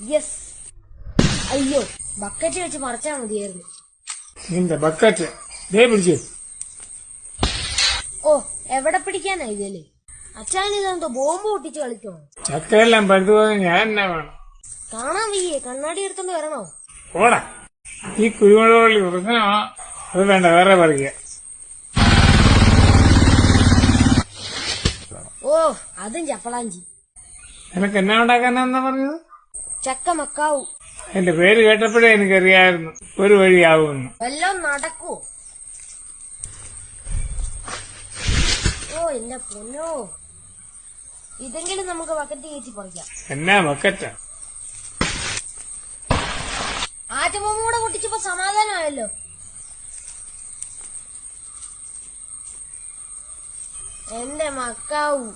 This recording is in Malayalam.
യെസ്. അയ്യോ, ബക്കറ്റ് വെച്ച് മറച്ചാ മതിയായിരുന്നു. നിന്റെ ബക്കറ്റ് ദേ പിടിച്ചു. ഓ, എവിടെ പിടിക്കാനാ ഇതല്ലേ? അച്ഛൻ ഇതെന്തോ ബോംബ് പൊട്ടിച്ച് കളിക്കണോ? ചക്കയെല്ലാം പഴുതുപോകാൻ ഞാൻ എന്നാ വേണം? കാണാൻ വയ്യേ, കണ്ണാടി എടുത്തോണ്ട് വരണോ? ഓടാ, ഈ കുരുമുളക് പ്രശ്നമാ. അത് വേണ്ട, വേറെ പറയുക. ഓ, അതും ചപ്പളാഞ്ചി. നിനക്ക് എന്നാ ഉണ്ടാക്കാനാന്നാ പറഞ്ഞത്? ചക്ക മക്കാവൂ. എന്റെ പേര് കേട്ടപ്പോഴേ എനിക്കറിയായിരുന്നു ഒരു വഴിയാവുമെന്ന്. എല്ലാം നടക്കുവോ? ഓ എന്റെ പൊന്നോ, ഇതെങ്കിലും നമുക്ക് ബക്കറ്റ് കയറ്റി പറിക്കാം. എന്നാ ബക്കറ്റാ? ആറ്റബോംബ് കൂടെ പൊട്ടിച്ചപ്പോ സമാധാനമായല്ലോ. എന്റെ മക്കാവൂ.